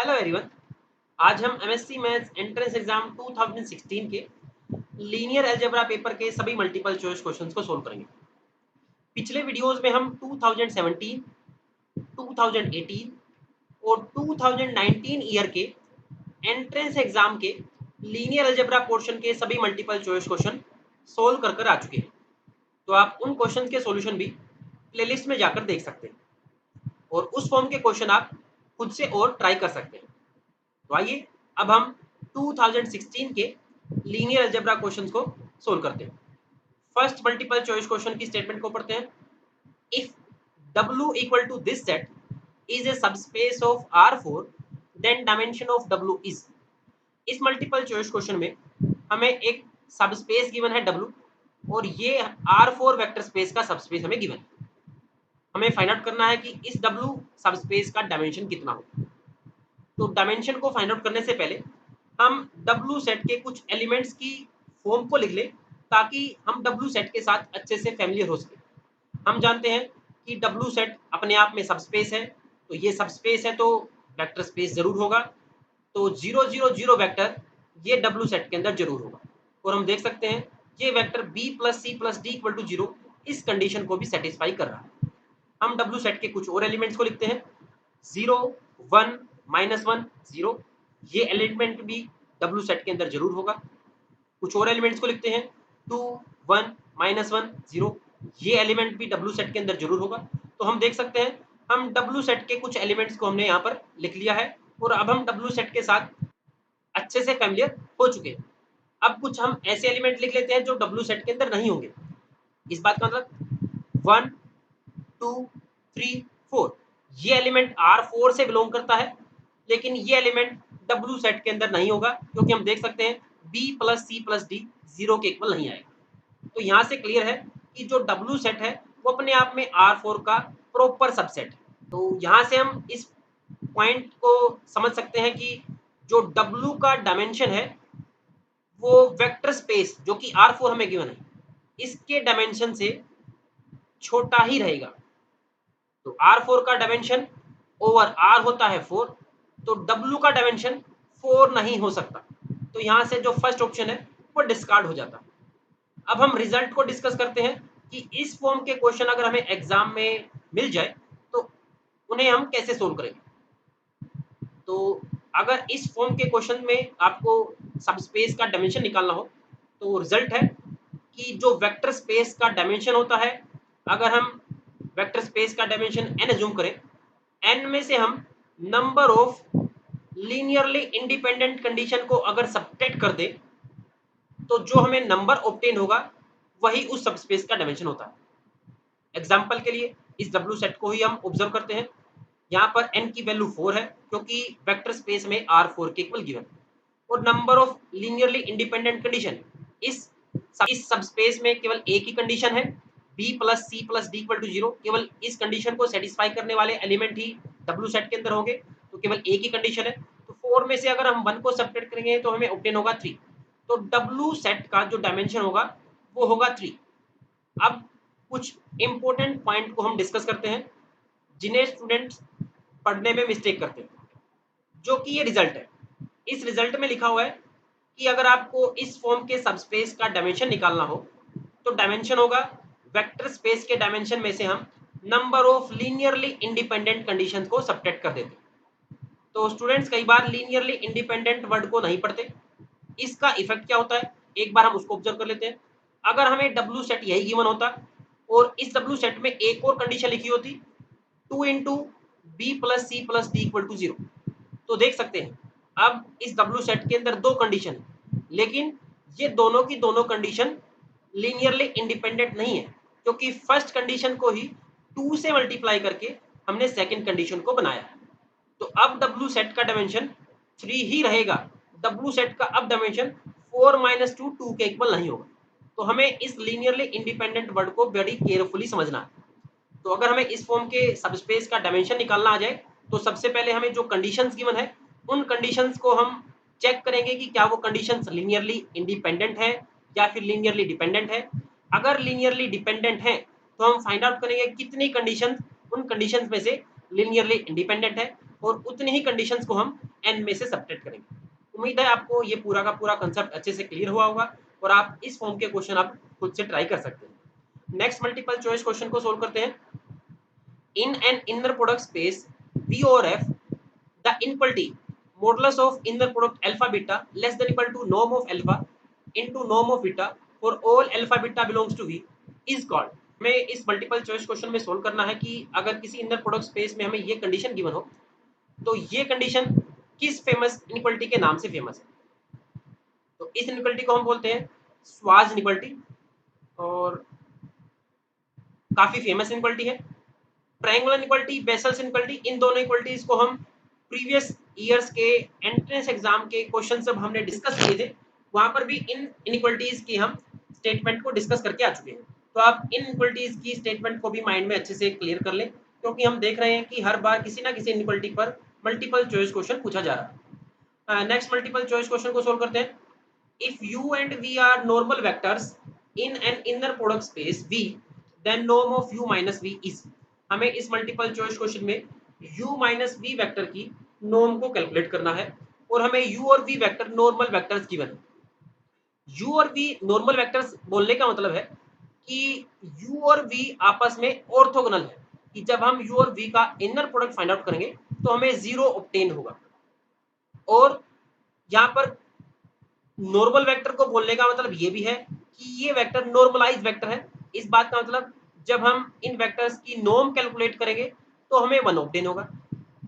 Hello everyone. आज हम MSc maths entrance exam 2016 के लीनियर अलजेब्रा पेपर के सभी मल्टीपल चॉइस क्वेश्चंस को सोल्व करेंगे। पिछले वीडियोस में हम 2017, 2018 और 2019 ईयर के एंट्रेंस एग्जाम के लीनियर अलजेब्रा पोर्शन के सभी मल्टीपल चॉइस क्वेश्चन सोल्व कर आ चुके हैं। तो आप उन क्वेश्चन के सॉल्यूशन भी प्लेलिस्ट में जाकर देख सकते हैं और उस फॉर्म के क्वेश्चन आप खुद से और ट्राई कर सकते हैं। तो आइए अब हम 2016 के लीनियर अलजेब्रा क्वेश्चंस को सोल्व करते हैं। फर्स्ट मल्टीपल चॉइस क्वेश्चन की स्टेटमेंट को पढ़ते हैं। If W equal to this set is a subspace of R4 then dimension of W is. इस मल्टीपल चॉइस क्वेश्चन में हमें एक सबस्पेस गिवन है W और ये R4 वेक्टर स्पेस का सबस्पेस हमें गिवन है। हमें फाइंड आउट करना है कि इस W सबस्पेस का डायमेंशन कितना हो। तो डायमेंशन को फाइंड आउट करने से पहले हम W सेट के कुछ एलिमेंट्स की फॉर्म को लिख लें ताकि हम W सेट के साथ अच्छे से फैमिलियर हो सके। हम जानते हैं कि W सेट अपने आप में सबस्पेस है, तो ये सबस्पेस है तो वेक्टर स्पेस जरूर होगा। तो 0 0 0 वेक्टर ये W सेट के अंदर जरूर होगा और हम देख सकते हैं ये vector B plus C plus D equal to 0 इस कंडीशन को भी सेटिस्फाई कर रहा है। हम W सेट के कुछ और एलिमेंट्स को लिखते हैं। 0 1 -1 0 ये एलिमेंट भी W सेट के अंदर जरूर होगा। कुछ और एलिमेंट्स को लिखते हैं। 2 1 -1 0 ये एलिमेंट भी W सेट के अंदर जरूर होगा। तो हम देख सकते हैं हम W सेट के कुछ एलिमेंट्स को हमने यहाँ पर लिख लिया है और अब हम W सेट के साथ अच्छे से फैमिलियर हो चुके हैं। अब कुछ हम ऐसे एलिमेंट लिख लेते हैं जो W सेट के अंदर नहीं होंगे। इस बात का मतलब 1 2 3 4 ये एलिमेंट R4 से बिलोंग करता है, लेकिन ये एलिमेंट W सेट के अंदर नहीं होगा क्योंकि हम देख सकते हैं B plus C plus D 0 के इक्वल नहीं आएगा। तो यहाँ से क्लियर है कि जो W सेट है वो अपने आप में R4 का प्रॉपर सबसेट है। तो यहाँ से हम इस पॉइंट को समझ सकते हैं कि जो W का डायमेंशन है वो वेक्टर स्पेस जो कि R4 हमें गिवन है इसके डायमेंशन से छोटा ही रहेगा। तो R4 का डायमेंशन ओवर R होता है 4, तो W का डायमेंशन 4 नहीं हो सकता। तो यहाँ से जो फर्स्ट ऑप्शन है वो डिस्कार्ड हो जाता। अब हम रिजल्ट को डिस्कस करते हैं कि इस फॉर्म के क्वेश्चन अगर हमें एग्जाम में मिल जाए तो उन्हें हम कैसे सोल्व करेंगे। तो अगर इस फॉर्म के क्वेश्चन में आपको सबस्पेस का डायमेंशन निकालना हो तो रिजल्ट है कि जो वेक्टर स्पेस का डायमेंशन होता है, अगर हम वेक्टर स्पेस का डायमेंशन n अज्यूम करें, n में से हम number of linearly independent condition को अगर सब्ट्रैक्ट कर दे तो जो हमें नंबर ऑब्टेन होगा वही उस सबस्पेस का डायमेंशन होता है। एग्जांपल के लिए इस W सेट को ही हम ऑब्जर्व करते हैं। यहाँ पर n की वैल्यू 4 है क्योंकि वेक्टर स्पेस में R4 के इक्वल गिवन और number of linearly independent condition इस सबस्पेस में केवल एक ही कंडीशन है B plus C plus D equal to 0। केवल इस कंडीशन को सेटिस्फाई करने वाले एलिमेंट ही W सेट के अंदर होंगे, तो केवल एक ही कंडीशन है। तो 4 में से अगर हम 1 को सब्ट्रैक्ट करेंगे तो हमें ऑब्टेन होगा 3। तो W सेट का जो डायमेंशन होगा वो होगा 3। अब कुछ इंपॉर्टेंट पॉइंट को हम डिस्कस करते हैं जिन्हें स्टूडेंट्स पढ़ने में मिस्टेक करते हैं, जो कि ये रिजल्ट है। इस रिजल्ट में लिखा हुआ है कि अगर आपको इस फॉर्म के सबस्पेस का डायमेंशन निकालना हो तो डायमेंशन होगा वेक्टर स्पेस के डायमेंशन में से हम number of linearly independent conditions को सब्ट्रैक्ट कर देते हैं। तो स्टूडेंट्स कई बार लीनियरली इंडिपेंडेंट वर्ड को नहीं पढ़ते। इसका इफेक्ट क्या होता है एक बार हम उसको ऑब्जर्व कर लेते हैं। अगर हमें W सेट यही गिवन होता और इस W सेट में एक और कंडीशन लिखी होती 2 into B plus C plus D equal to 0, तो देख सकते हैं अब इस W सेट के अंदर दो कंडीशन है, लेकिन ये दोनों की दोनों कंडीशन लीनियरली इंडिपेंडेंट नहीं है क्योंकि फर्स्ट कंडीशन को ही 2 से मल्टीप्लाई करके हमने सेकंड कंडीशन को बनाया है। तो अब W सेट का डायमेंशन 3 ही रहेगा। W सेट का अब डायमेंशन 4 - 2 2 के इक्वल नहीं होगा। तो हमें इस लीनियरली इंडिपेंडेंट वर्ड को बड़ी केयरफुली समझना है। तो अगर हमें इस फॉर्म के सबस्पेस का डायमेंशन निकालना आ जाए तो सबसे पहले हमें जो कंडीशंस गिवन है उन कंडीशंस को हम चेक करेंगे कि क्या वो कंडीशंस लीनियरली इंडिपेंडेंट है या फिर लीनियरली डिपेंडेंट है। अगर लीनियरली डिपेंडेंट है तो हम फाइंड आउट करेंगे कितनी कंडीशंस उन कंडीशंस में से लीनियरली इंडिपेंडेंट है और उतनी ही कंडीशंस को हम n में से सब्ट्रैक्ट करेंगे। उम्मीद है आपको ये पूरा का पूरा कंसेप्ट अच्छे से क्लियर हुआ होगा और आप इस फॉर्म के क्वेश्चन आप खुद से ट्राई कर सकते हैं। नेक्स्ट मल्टीपल चॉइस क्वेश्चन को सोल्व करते हैं। In an inner product space V और F, the inequality modulus of inner product alpha beta less than equal to norm of alpha into norm of beta for all alpha beta belongs to V is called। हमें इस multiple choice question में solve करना है कि अगर किसी inner product space में हमें ये कंडीशन गिवन हो तो ये कंडीशन किस फेमस इनइक्वालिटी के नाम से फेमस है। तो इस इनइक्वालिटी को हम बोलते हैं स्वाज इनइक्वालिटी और काफी फेमस इनइक्वालिटी है। ट्रायंगुलर इनइक्वालिटी, बेसल्स इनइक्वालिटी, इन दोनों इक्वालिटीज को हम प्रीवियस ईयर्स के एंट्रेंस एग्जाम के क्वेश्चन जब हमने डिस्कस किए थे वहां पर भी इन इनइक्वालिटीज की हम स्टेटमेंट को डिस्कस करके आ चुके हैं। तो आप इन इनइक्वालिटीज की स्टेटमेंट को भी माइंड में अच्छे से क्लियर कर लें क्योंकि हम देख रहे हैं कि हर बार किसी ना किसी इनइक्वालिटी पर मल्टीपल चॉइस क्वेश्चन पूछा जा रहा है। नेक्स्ट मल्टीपल चॉइस क्वेश्चन को सोल्व करते हैं। If u and v are normal vectors in an inner product space V, then norm of u minus v is। हमें इस मल्टीपल चॉइस क्वेश्चन में u माइनस v वेक्टर की norm को calculate करना है और हमें u और v vector normal vectors given है। u और v नॉर्मल वेक्टर्स बोलने का मतलब है कि u और v आपस में ऑर्थोगोनल है, कि जब हम u और v का इनर प्रोडक्ट फाइंड आउट करेंगे तो हमें जीरो ऑब्टेन होगा। और यहाँ पर नॉर्मल वेक्टर को बोलने का मतलब ये भी है कि ये वेक्टर नॉर्मलाइज वेक्टर है। इस बात का मतलब जब हम इन वेक्टर्स की नॉर्म कैलकुलेट करेंगे तो हमें 1 ऑब्टेन होगा।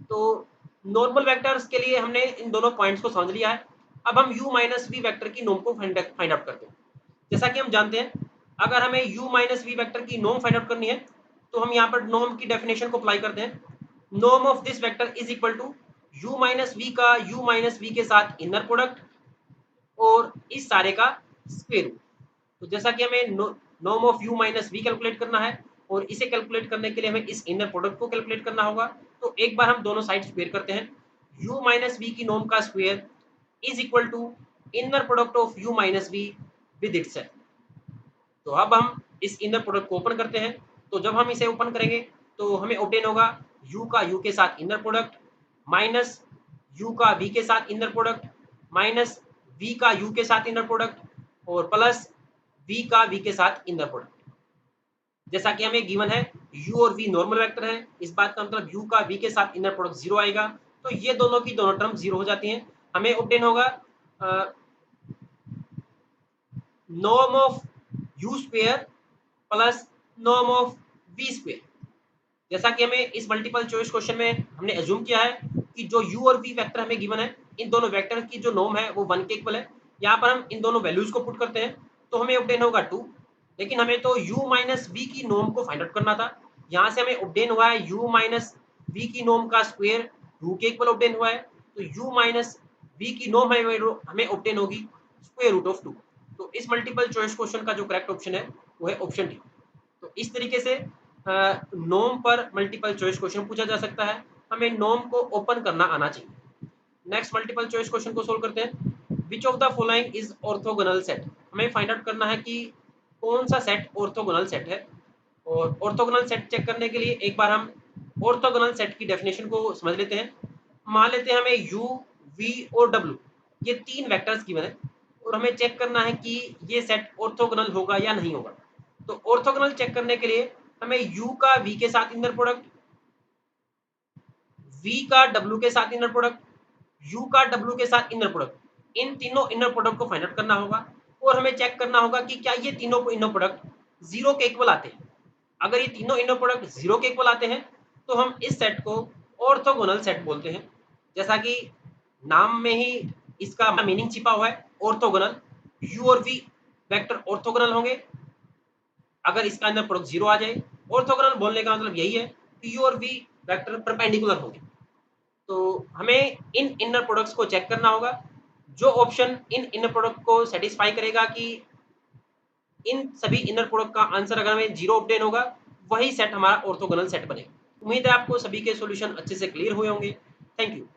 तो नॉर्मल वेक्टर्स के लिए हमने इन दोनों पॉइंट्स को समझ लिया है। अब हम u माइनस वी वेक्टर की नॉर्म को फाइंड आउट करते हैं। जैसा कि हम जानते हैं अगर हमें u माइनस वी वेक्टर की नॉर्म फाइंड आउट करनी है तो हम यहाँ पर नॉर्म की डेफिनेशन को अप्लाई करते हैं। Norm of this vector is equal to u minus v का u माइनस वी के साथ इनर प्रोडक्ट और इस सारे का स्क्वायर रूट। तो जैसा कि हमें norm of u minus v calculate करना है और इसे कैलकुलेट करने के लिए हमें इस इनर प्रोडक्ट को कैलकुलेट करना होगा। तो एक बार हम दोनों साइड स्क्वायर करते हैं। u माइनस वी की नॉर्म का square is equal to inner product of u minus v with itself. तो अब हम इस इनर प्रोडक्ट को ओपन करते हैं। तो जब हम इसे ओपन करेंगे तो हमें ऑब्टेन होगा u का u के साथ इनर प्रोडक्ट माइनस u का v के साथ इनर प्रोडक्ट माइनस v का u के साथ इनर प्रोडक्ट और प्लस v का v के साथ इनर प्रोडक्ट। जैसा कि हमें गिवन है u और v नॉर्मल वेक्टर है, इस बात का मतलब u का v के साथ इनर प्रोडक्ट 0 आएगा। तो ये दोनों की दोनों टर्म 0 हो जाती हैं। हमें ऑब्टेन होगा norm of u square plus norm of v square. जैसा कि हमें इस मल्टीपल चॉइस क्वेश्चन में हमने एज्यूम किया है कि जो u और v वेक्टर हमें गिवन है इन दोनों वेक्टर की जो नॉर्म है वो 1 के इक्वल है। यहाँ पर हम इन दोनों वैल्यूज को पुट करते हैं तो हमें ऑब्टेन होगा 2। लेकिन हमें तो u माइनस v की नॉर्म को फाइंड आउट करना था। यहाँ से हमें ऑब्टेन हुआ है u माइनस v की नॉर्म का स्क्वायर 2 के इक्वल ऑब्टेन हुआ है। तो u माइनस v की नॉर्म हमें ऑब्टेन होगी स्क्वायर रूट ऑफ 2। तो इस मल्टीपल चॉइस क्वेश्चन का जो करेक्ट ऑप्शन है वो है ऑप्शन डी। तो इस तरीके से नॉर्म पर मल्टीपल चॉइस क्वेश्चन पूछा जा सकता है। हमें नॉर्म को ओपन करना आना चाहिए। नेक्स्ट मल्टीपल चॉइस क्वेश्चन को सोल्व करते हैं। Which of the following is orthogonal set. हमें फाइंड आउट करना है कि कौन सा सेट ऑर्थोगोनल सेट है। और ऑर्थोगोनल सेट चेक करने के लिए एक बार हम ऑर्थोगोनल सेट की डेफिनेशन को समझ लेते हैं। मान लेते हैं हमें u, v और w ये 3 वेक्टर्स गिवन है और हमें चेक करना है कि ये सेट ऑर्थोगोनल होगा या नहीं होगा। तो ऑर्थोगोनल चेक करने के लिए हमें u का v के साथ इनर प्रोडक्ट, v का w के साथ इनर प्रोडक्ट, u का w के साथ इनर प्रोडक्ट, इन तीनों इनर प्रोडक्ट को फाइंड आउट करना होगा और हमें चेक करना होगा कि क्या ये तीनों इनर प्रोडक्ट 0 के इक्वल आते हैं। अगर ये तीनों इनर प्रोडक्ट 0 के इक्वल आते हैं तो हम इस सेट को ऑर्थोगोनल सेट बोलते हैं। जैसा कि नाम में ही इसका मीनिंग छिपा हुआ है ऑर्थोगोनल। u और v वेक्टर ऑर्थोगोनल होंगे अगर इसका अंदर प्रोडक्ट 0 आ जाए। ऑर्थोगोनल बोलने का मतलब यही है कि u और v वेक्टर परपेंडिकुलर होंगे। तो हमें इन इनर प्रोडक्ट्स को चेक करना होगा। जो ऑप्शन इन इनर प्रोडक्ट को सेटिस्फाई करेगा कि इन सभी इनर प्रोडक्ट का आंसर अगर हमें 0 ऑब्टेन होगा वही सेट हमारा ऑर्थोगोनल सेट बनेगा। उम्मीद है आपको सभी के सॉल्यूशन अच्छे से क्लियर हुए होंगे। Thank you.